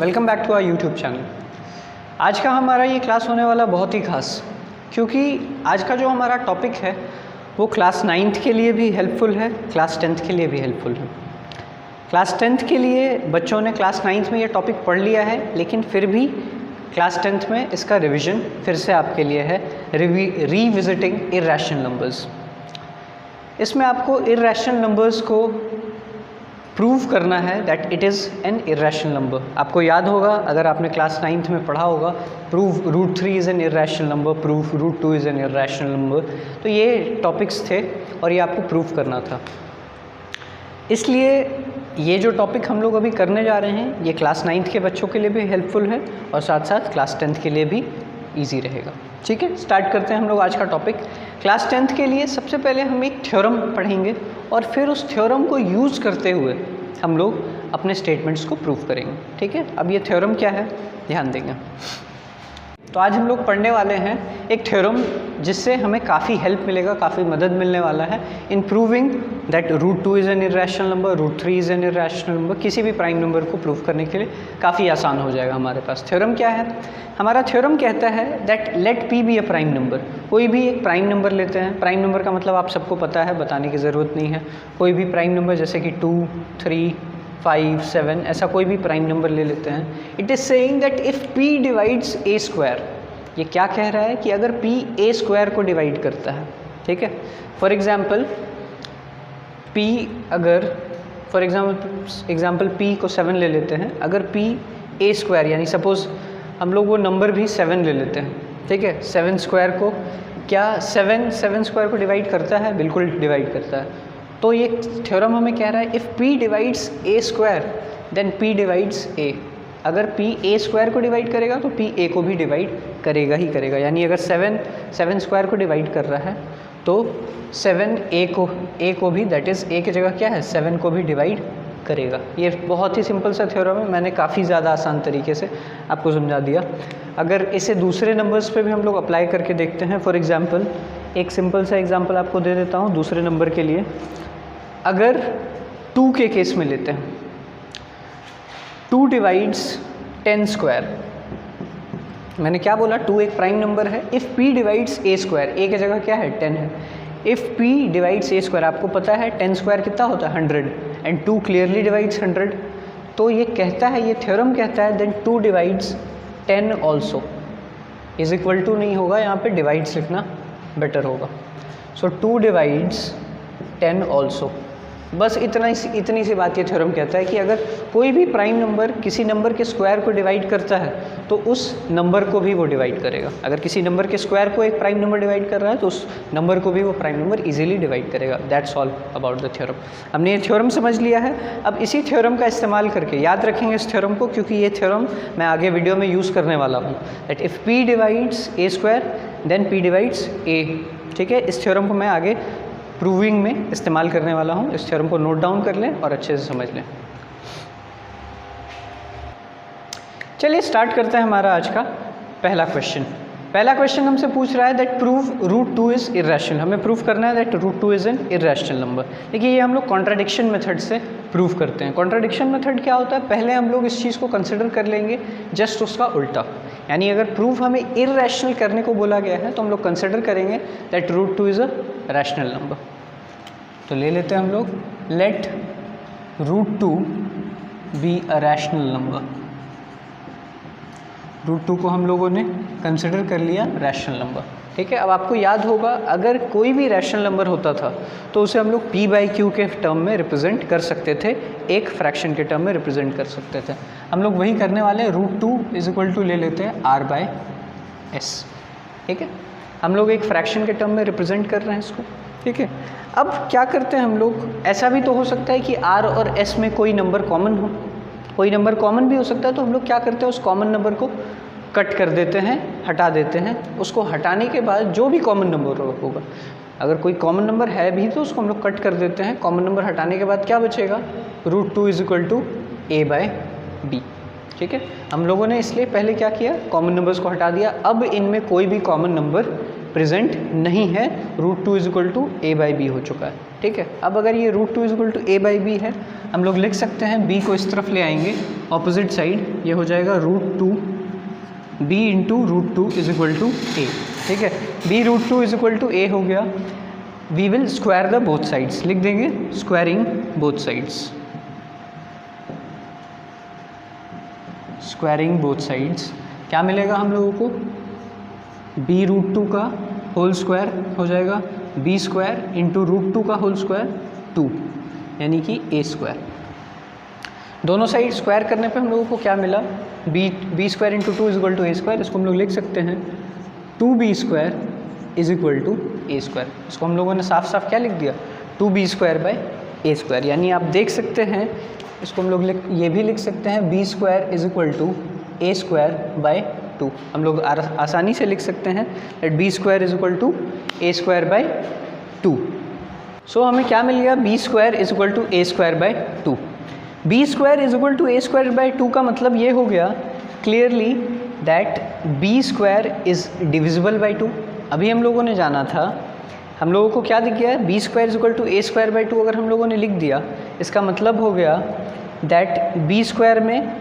Welcome back to our YouTube channel. आज का हमारा ये क्लास होने वाला बहुत ही खास, क्योंकि आज का जो हमारा टॉपिक है वो क्लास 9th के लिए भी हेल्पफुल है, क्लास 10th के लिए भी हेल्पफुल है। क्लास 10th के लिए बच्चों ने क्लास 9th में ये टॉपिक पढ़ लिया है, लेकिन फिर भी क्लास 10th में इसका रिवीजन फिर से आपके लिए है, रीविजिटिंग इर्रेशनल नंबर्स। इसमें आपको इर्रेशनल नंबर्स को प्रूव करना है that it is an irrational number. आपको याद होगा, अगर आपने क्लास 9th में पढ़ा होगा, prove root 3 is an irrational number, prove root 2 is an irrational number. तो ये टॉपिक्स थे और ये आपको प्रूव करना था। इसलिए ये जो टॉपिक हम लोग अभी करने जा रहे हैं ये क्लास 9th के बच्चों के लिए भी हेल्पफुल है और साथ साथ क्लास 10th के लिए भी ईजी रहेगा। ठीक है, स्टार्ट करते हैं हम लोग आज का टॉपिक। क्लास 10th के लिए सबसे पहले हम एक थ्योरम पढ़ेंगे और फिर उस थ्योरम को यूज़ करते हुए हम लोग अपने स्टेटमेंट्स को प्रूव करेंगे। ठीक है, अब ये थ्योरम क्या है ध्यान देंगे। तो आज हम लोग पढ़ने वाले हैं एक थ्योरम जिससे हमें काफ़ी हेल्प मिलेगा, काफ़ी मदद मिलने वाला है in proving that root 2 is an irrational number, root 3 is an irrational number. किसी भी प्राइम नंबर को प्रूव करने के लिए काफ़ी आसान हो जाएगा हमारे पास। थ्योरम क्या है? हमारा थ्योरम कहता है that let p be a prime number. कोई भी एक प्राइम नंबर लेते हैं। प्राइम नंबर का मतलब आप सबको पता है, बताने की ज़रूरत नहीं है। कोई भी प्राइम नंबर जैसे कि 2, 3, 5, 7 ऐसा कोई भी प्राइम नंबर ले लेते हैं। It is saying that if p divides a square, ये क्या कह रहा है कि अगर p a स्क्वायर को डिवाइड करता है, ठीक है। फॉर एग्जांपल p अगर एग्जांपल p को 7 ले लेते हैं। अगर p a स्क्वायर यानी सपोज़ हम लोग वो नंबर भी 7 ले लेते हैं, ठीक है। 7 स्क्वायर को क्या 7 स्क्वायर को डिवाइड करता है? बिल्कुल डिवाइड करता है। तो ये थ्योरम हमें कह रहा है if p divides a square then p divides a। अगर p a स्क्वायर को डिवाइड करेगा तो p a को भी डिवाइड करेगा ही करेगा। यानी अगर 7 स्क्वायर को डिवाइड कर रहा है तो 7 a को भी, दैट इज़ a की जगह क्या है 7 को भी डिवाइड करेगा। ये बहुत ही सिंपल सा थ्योरम है, मैंने काफ़ी ज़्यादा आसान तरीके से आपको समझा दिया। अगर इसे दूसरे नंबर्स पे भी हम लोग अप्लाई करके देखते हैं। फॉर एग्ज़ाम्पल एक सिंपल सा एग्ज़ाम्पल आपको दे देता हूँ दूसरे नंबर के लिए। अगर 2 के केस में लेते हैं, 2 डिवाइड्स 10 स्क्वायर। मैंने क्या बोला? 2 एक प्राइम नंबर है। If p divides a square, a की जगह क्या है 10 है। If p divides a square, आपको पता है 10 स्क्वायर कितना होता है 100 एंड 2 क्लियरली डिवाइड्स 100। तो ये कहता है, ये थ्योरम कहता है then 2 divides 10 also is equal to नहीं होगा, यहाँ पे डिवाइड्स लिखना बेटर होगा। So 2 divides 10 also. बस इतनी सी बात ये थ्योरम कहता है कि अगर कोई भी प्राइम नंबर किसी नंबर के स्क्वायर को डिवाइड करता है तो उस नंबर को भी वो डिवाइड करेगा। अगर किसी नंबर के स्क्वायर को एक प्राइम नंबर डिवाइड कर रहा है तो उस नंबर को भी वो प्राइम नंबर इजीली डिवाइड करेगा। That's all about the theorem. हमने ये थ्योरम समझ लिया है। अब इसी थ्योरम का इस्तेमाल करके याद रखेंगे इस थ्योरम को, क्योंकि ये थ्योरम मैं आगे वीडियो में यूज़ करने वाला हूँ। That if p divides a square then p divides a। ठीक है, इस थ्योरम को मैं आगे प्रूविंग में इस्तेमाल करने वाला हूँ। इस थ्योरम को नोट डाउन कर लें और अच्छे से समझ लें। चलिए स्टार्ट करते हैं हमारा आज का पहला क्वेश्चन। पहला क्वेश्चन हमसे पूछ रहा है that prove root 2 is irrational. हमें प्रूव करना है that root 2 is an irrational number. देखिए ये हम लोग कॉन्ट्राडिक्शन मेथड से प्रूव करते हैं। कॉन्ट्राडिक्शन मेथड क्या होता है? पहले हम लोग इस चीज़ को कंसिडर कर लेंगे जस्ट उसका उल्टा। यानी अगर प्रूफ हमें इर्रेशनल करने को बोला गया है तो हम लोग कंसिडर करेंगे that root 2 is a rational number. तो ले लेते हैं हम लोग let root 2 be a rational number. Root 2 को हम लोगों ने कंसिडर कर लिया रैशनल नंबर। ठीक है, अब आपको याद होगा अगर कोई भी रैशनल नंबर होता था तो उसे हम लोग p/q के टर्म में रिप्रेजेंट कर सकते थे, एक फ्रैक्शन के टर्म में रिप्रेजेंट कर सकते थे। हम लोग वही करने वाले हैं। रूट 2 इज इक्वल टू ले लेते हैं r/s। ठीक है, हम लोग एक फ्रैक्शन के टर्म में रिप्रेजेंट कर रहे हैं इसको। ठीक है, अब क्या करते हैं हम लोग, ऐसा भी तो हो सकता है कि r और s में कोई नंबर कॉमन हो, कोई नंबर कॉमन भी हो सकता है। तो हम लोग क्या करते हैं, उस कॉमन नंबर को कट कर देते हैं, हटा देते हैं। उसको हटाने के बाद जो भी कॉमन नंबर होगा, अगर कोई कॉमन नंबर है भी तो उसको हम लोग कट कर देते हैं। कॉमन नंबर हटाने के बाद क्या बचेगा? Root 2 is equal to a/b। ठीक है, हम लोगों ने इसलिए पहले क्या किया, कॉमन नंबर्स को हटा दिया। अब इनमें कोई भी कॉमन नंबर प्रेजेंट नहीं है, √2 = a/b हो चुका है। ठीक है, अब अगर ये √2 = a/b है, हम लोग लिख सकते हैं b को इस तरफ ले आएंगे ऑपोजिट साइड, ये हो जाएगा √2 b × √2 = a। ठीक है, b √2 = a हो गया। We will square the both sides, लिख देंगे squaring both sides, squaring both sides. क्या मिलेगा हम लोगों को, b √2 का होल स्क्वायर हो जाएगा b² × √2 का होल स्क्वायर 2, यानी कि a²। दोनों साइड स्क्वायर करने पे हम लोगों को क्या मिला, b² × 2 = a²। इसको हम लोग लिख सकते हैं 2b² = a²। इसको हम लोगों ने साफ साफ क्या लिख दिया, 2b² / a²। यानी आप देख सकते हैं, इसको हम लोग ये भी लिख सकते हैं b² = a² / 2। हम लोग आसानी से लिख सकते हैं that b² = a² / 2। सो हमें क्या मिल गया, b² = a² / 2। b² = a² / 2 का मतलब ये हो गया clearly that b² is divisible by 2। अभी हम लोगों ने जाना था, हम लोगों को क्या दिख गया है, b² = a² / 2 अगर हम लोगों ने लिख दिया, इसका मतलब हो गया दैट b² में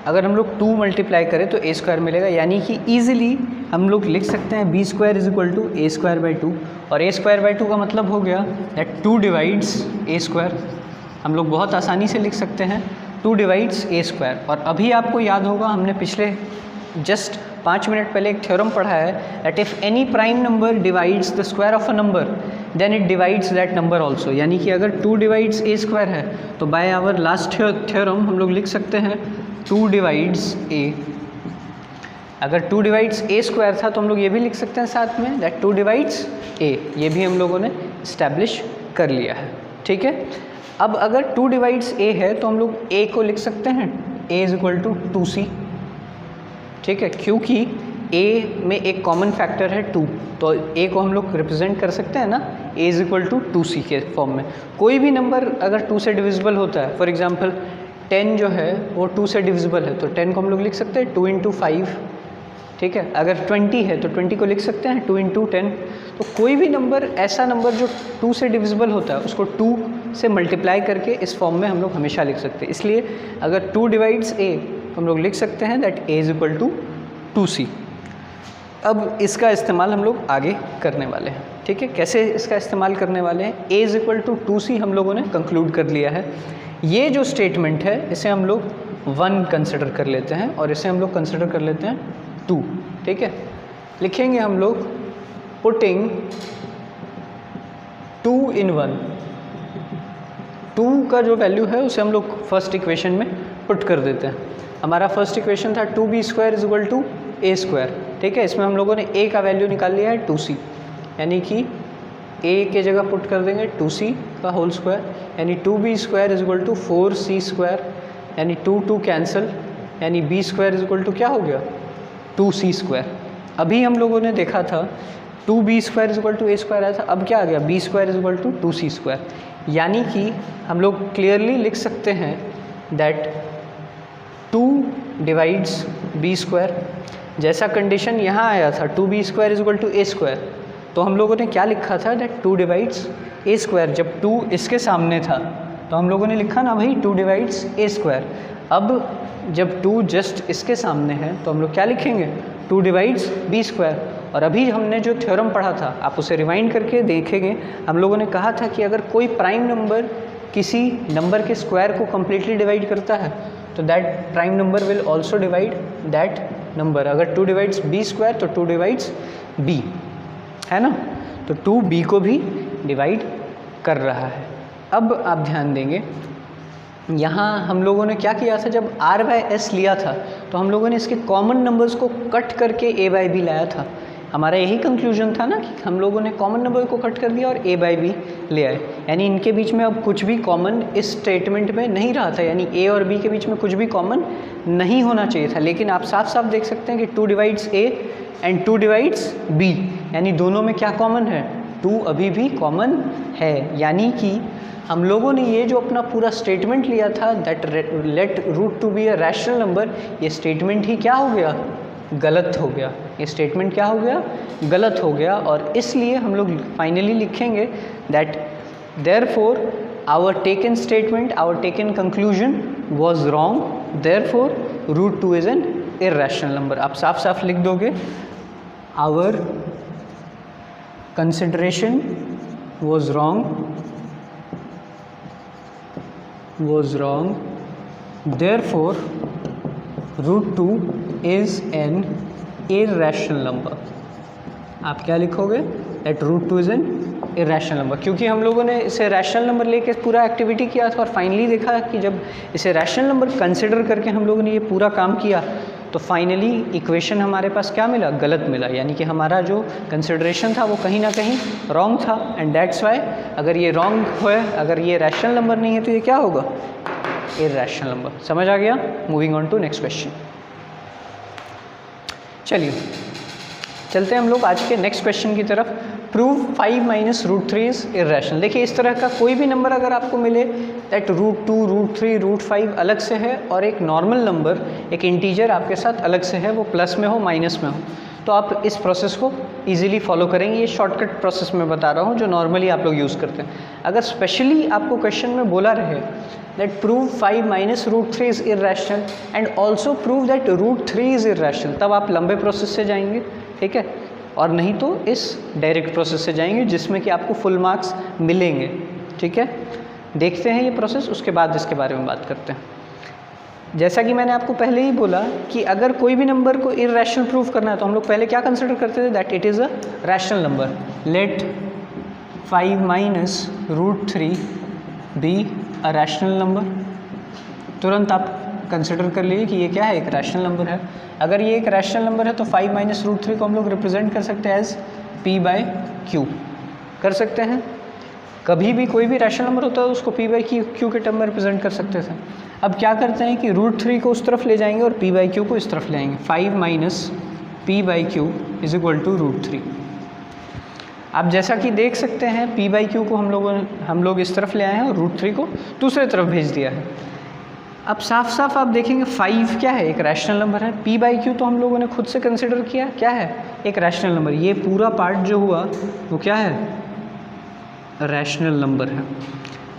अगर हम लोग 2 मल्टीप्लाई करें तो a² मिलेगा। यानी कि ईजिली हम लोग लिख सकते हैं b² = a² / 2, और a² / 2 का मतलब हो गया दैट 2 डिवाइड्स a²। हम लोग बहुत आसानी से लिख सकते हैं 2 डिवाइड्स a²। और अभी आपको याद होगा, हमने पिछले जस्ट 5 मिनट पहले एक थ्योरम पढ़ा है that if any prime number divides the square of a number then it divides that number also. यानी कि अगर 2 डिवाइड्स a² है तो बाय आवर लास्ट थ्योरम हम लोग लिख सकते हैं 2 डिवाइड्स a। अगर 2 डिवाइड्स a² था तो हम लोग ये भी लिख सकते हैं साथ में दैट 2 डिवाइड्स a। ये भी हम लोगों ने इस्टेब्लिश कर लिया है। ठीक है, अब अगर 2 डिवाइड्स a है तो हम लोग a को लिख सकते हैं a = 2c। ठीक है, क्योंकि a में एक कॉमन फैक्टर है 2, तो a को हम लोग रिप्रेजेंट कर सकते हैं ना a = 2c के फॉर्म में। कोई भी नंबर अगर 2 से डिविजिबल होता है, फॉर एग्जांपल 10 जो है वो 2 से डिविजिबल है, तो 10 को हम लोग लिख सकते हैं 2 × 5। ठीक है, अगर 20 है तो 20 को लिख सकते हैं 2 × 10। तो कोई भी नंबर, ऐसा नंबर जो 2 से डिविजिबल होता है, उसको 2 से मल्टीप्लाई करके इस फॉर्म में हम लोग हमेशा लिख सकते हैं। इसलिए अगर 2 डिवाइड्स a तो हम लोग लिख सकते हैं दैट a = 2c। अब इसका इस्तेमाल हम लोग आगे करने वाले हैं। ठीक है, कैसे इसका इस्तेमाल करने वाले हैं, a = 2c हम लोगों ने कंक्लूड कर लिया है। ये जो स्टेटमेंट है इसे हम लोग 1 कंसिडर कर लेते हैं और इसे हम लोग कंसिडर कर लेते हैं 2। ठीक है, लिखेंगे हम लोग पुटिंग 2 इन 1। 2 का जो वैल्यू है उसे हम लोग फर्स्ट इक्वेशन में पुट कर देते हैं। हमारा फर्स्ट इक्वेशन था 2b² = a²। ठीक है, इसमें हम लोगों ने a का वैल्यू निकाल लिया है 2c, यानी कि a के जगह पुट कर देंगे 2c का होल स्क्वायर, यानी 2b² = 4c², यानी 2 2 कैंसिल, यानी b² = क्या हो गया 2c²। अभी हम लोगों ने देखा था 2b² = a² आया था, अब क्या आ गया b² = 2c²। यानी कि हम लोग क्लियरली लिख सकते हैं दैट 2 डिवाइड्स b²। जैसा कंडीशन यहाँ आया था 2b² = a², तो हम लोगों ने क्या लिखा था दैट 2 डिवाइड्स a²। जब 2 इसके सामने था तो हम लोगों ने लिखा ना भाई 2 डिवाइड्स a²। अब जब 2 जस्ट इसके सामने है तो हम लोग क्या लिखेंगे 2 डिवाइड्स b²। और अभी हमने जो थ्योरम पढ़ा था, आप उसे रिवाइंड करके देखेंगे, हम लोगों ने कहा था कि अगर कोई प्राइम नंबर किसी नंबर के स्क्वायर को कम्प्लीटली डिवाइड करता है तो that prime number will also divide that number. अगर 2 डिवाइड्स b² तो 2 डिवाइड्स b, है ना, तो 2b को भी डिवाइड कर रहा है। अब आप ध्यान देंगे, यहाँ हम लोगों ने क्या किया था, जब r/s लिया था तो हम लोगों ने इसके कॉमन नंबर्स को कट करके a/b लाया था। हमारा यही कंक्लूजन था ना कि हम लोगों ने कॉमन नंबर को कट कर दिया और a/b ले आए, यानी इनके बीच में अब कुछ भी कॉमन इस स्टेटमेंट में नहीं रहा था, यानी a और b के बीच में कुछ भी कॉमन नहीं होना चाहिए था। लेकिन आप साफ साफ देख सकते हैं कि 2 divides a and 2 divides b, यानी दोनों में क्या कॉमन है, 2 अभी भी कॉमन है। यानी कि हम लोगों ने ये जो अपना पूरा स्टेटमेंट लिया था that let √2 be a rational number, ये स्टेटमेंट ही क्या हो गया गलत हो गया, ये स्टेटमेंट क्या हो गया, गलत हो गया। और इसलिए हम लोग फाइनली लिखेंगे that therefore our taken statement, our taken conclusion was wrong, therefore root 2 is an irrational number. आप साफ साफ लिख दोगे our consideration was wrong, therefore root 2 is an irrational number। आप क्या लिखोगे, that root 2 is an irrational number, क्योंकि हम लोगों ने इसे रैशनल नंबर लेके पूरा एक्टिविटी किया था और फाइनली देखा कि जब इसे रैशनल नंबर कंसिडर करके हम लोगों ने ये पूरा काम किया तो फाइनली इक्वेशन हमारे पास क्या मिला, गलत मिला। यानी कि हमारा जो कंसिडरेशन था वो कहीं ना कहीं रॉन्ग था। एंड दैट्स वाई अगर ये रॉन्ग है, अगर ये रैशनल नंबर नहीं है तो ये क्या होगा, इर्रेशनल नंबर। समझ आ गया? Moving on to next question. चलिए चलते हैं हम लोग आज के नेक्स्ट क्वेश्चन की तरफ। Prove 5 minus root 3 is irrational. देखिए इस तरह का कोई भी नंबर अगर आपको मिले दैट रूट 2, रूट 3, रूट 5 अलग से है और एक नॉर्मल नंबर, एक इंटीजर आपके साथ अलग से है, वो प्लस में हो माइनस में हो, तो आप इस प्रोसेस को इजीली फॉलो करेंगे। ये शॉर्टकट प्रोसेस में बता रहा हूँ जो नॉर्मली आप लोग यूज़ करते हैं। अगर स्पेशली आपको क्वेश्चन में बोला रहे that prove 5 minus root 3 is irrational and also prove that root 3 is irrational, तब आप लंबे प्रोसेस से जाएंगे, ठीक है, और नहीं तो इस डायरेक्ट प्रोसेस से जाएंगे जिसमें कि आपको फुल मार्क्स मिलेंगे, ठीक है। देखते हैं ये प्रोसेस, उसके बाद इसके बारे में बात करते हैं। जैसा कि मैंने आपको पहले ही बोला कि अगर कोई भी नंबर को इर्रेशनल प्रूव करना है तो हम लोग पहले क्या कंसिडर करते थे, that it is a rational number. Let 5 minus root 3 be a rational number. तुरंत आप कंसिडर कर लीजिए कि ये क्या है, एक रैशनल नंबर है। अगर ये एक रैशनल नंबर है तो 5 माइनस रूट 3 को हम लोग रिप्रेजेंट कर सकते हैं एज p बाई क्यू, कर सकते हैं। कभी भी कोई भी रैशनल नंबर होता है उसको p बाई क्यू के टर्म में रिप्रेजेंट कर सकते थे। अब क्या करते हैं कि रूट 3 को उस तरफ ले जाएंगे और p बाई क्यू को इस तरफ ले आएंगे। 5 minus p by q is equal to root 3। आप जैसा कि देख सकते हैं p बाई क्यू को हम लोग इस तरफ ले आए हैं और रूट 3 को दूसरे तरफ भेज दिया है। अब साफ साफ आप देखेंगे 5 क्या है, एक रैशनल नंबर है। p बाई क्यू तो हम लोगों ने खुद से कंसिडर किया, क्या है, एक रैशनल नंबर। ये पूरा पार्ट जो हुआ वो क्या है, रैशनल नंबर है।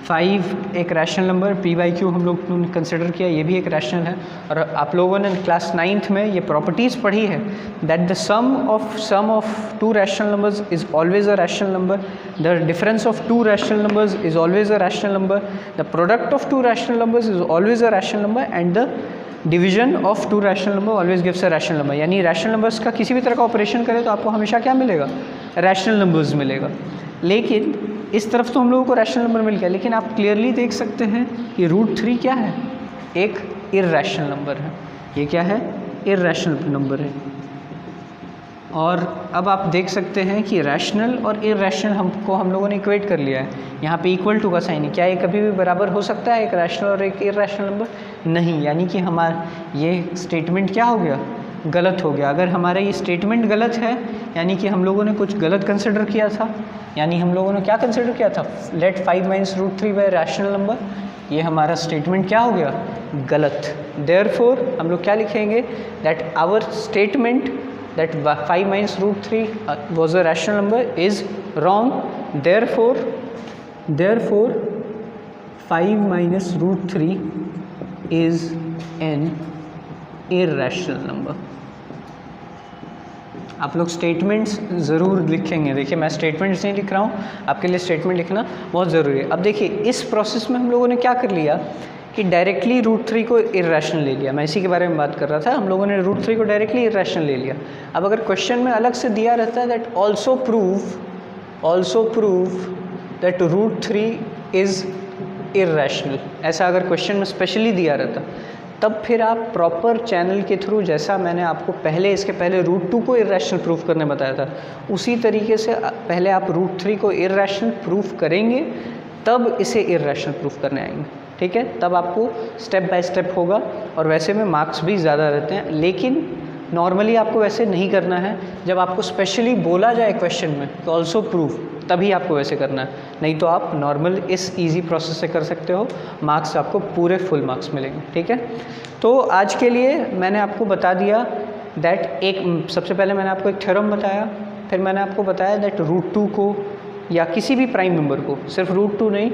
5 एक rational number, p by Q हम लोग ने कंसिडर किया, ये भी एक रैशनल है। और आप लोगों ने क्लास 9th में ये प्रॉपर्टीज़ पढ़ी है that the sum of two rational numbers is always a rational number, the difference of two rational numbers is always a rational number, the product of two rational numbers is always a rational number and the division of two rational number always gives a rational number. यानी rational numbers का किसी भी तरह का operation करें तो आपको हमेशा क्या मिलेगा, रैशनल नंबर्स मिलेगा। लेकिन इस तरफ तो हम लोगों को रैशनल नंबर मिल गया, लेकिन आप क्लियरली देख सकते हैं कि रूट 3 क्या है, एक इर्रेशनल नंबर है। ये क्या है, इर्रेशनल नंबर है। और अब आप देख सकते हैं कि रैशनल और इर्रेशनल हम लोगों ने इक्वेट कर लिया है। यहाँ पे इक्वल टू का साइन है। क्या ये कभी भी बराबर हो सकता है, एक रैशनल और एक इर्रेशनल नंबर? नहीं। यानी कि हमारा ये स्टेटमेंट क्या हो गया, गलत हो गया। अगर हमारा ये स्टेटमेंट गलत है यानी कि हम लोगों ने कुछ गलत कंसिडर किया था। यानी हम लोगों ने क्या कंसिडर किया था, let 5 minus root 3 by rational number. ये हमारा स्टेटमेंट क्या हो गया, गलत। देयरफॉर हम लोग क्या लिखेंगे, that our statement that 5 minus root 3 was a rational number is wrong. Therefore 5 minus root 3 is an irrational number. आप लोग स्टेटमेंट्स ज़रूर लिखेंगे। देखिए मैं स्टेटमेंट्स नहीं लिख रहा हूँ, आपके लिए स्टेटमेंट लिखना बहुत ज़रूरी है। अब देखिए इस प्रोसेस में हम लोगों ने क्या कर लिया कि डायरेक्टली रूट 3 को इर्रेशनल ले लिया। मैं इसी के बारे में बात कर रहा था। हम लोगों ने रूट 3 को डायरेक्टली इर्रेशनल ले लिया। अब अगर क्वेश्चन में अलग से दिया रहता है that also prove that root 3 is irrational, ऐसा अगर क्वेश्चन में स्पेशली दिया रहता तब फिर आप प्रॉपर चैनल के थ्रू, जैसा मैंने आपको इसके पहले रूट 2 को इर्रेशनल प्रूफ करने बताया था, उसी तरीके से पहले आप रूट 3 को इर्रेशनल प्रूफ करेंगे तब इसे इर्रेशनल प्रूफ करने आएंगे। ठीक है, तब आपको स्टेप बाय स्टेप होगा और वैसे में मार्क्स भी ज़्यादा रहते हैं। लेकिन नॉर्मली आपको वैसे नहीं करना है। जब आपको स्पेशली बोला जाए क्वेश्चन में तो ऑल्सो प्रूफ, तभी आपको वैसे करना है। नहीं तो आप नॉर्मल इस इजी प्रोसेस से कर सकते हो, मार्क्स आपको पूरे फुल मार्क्स मिलेंगे। ठीक है, तो आज के लिए मैंने आपको बता दिया दैट एक सबसे पहले मैंने आपको एक थ्योरम बताया, फिर मैंने आपको बताया दैट √2 को या किसी भी प्राइम नंबर को, सिर्फ √2 नहीं,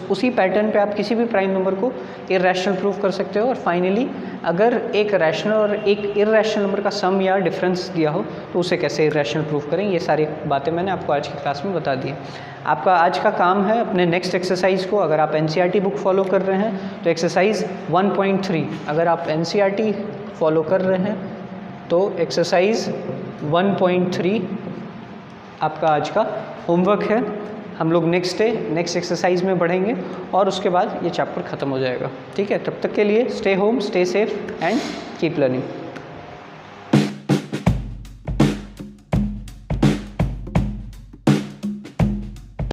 उसी पैटर्न पे आप किसी भी प्राइम नंबर को इरेशनल प्रूव कर सकते हो। और फाइनली अगर एक रैशनल और एक इरेशनल नंबर का सम या डिफरेंस दिया हो तो उसे कैसे इरेशनल प्रूव करें, ये सारी बातें मैंने आपको आज की क्लास में बता दी। आपका आज का काम है अपने नेक्स्ट एक्सरसाइज को, अगर आप NCERT बुक फॉलो कर रहे हैं तो एक्सरसाइज 1.3, अगर आप NCERT फॉलो कर रहे हैं तो एक्सरसाइज 1.3 आपका आज का होमवर्क है। हम लोग नेक्स्ट डे नेक्स्ट एक्सरसाइज में बढ़ेंगे और उसके बाद ये चैप्टर ख़त्म हो जाएगा। ठीक है, तब तक के लिए stay home, stay safe and keep learning.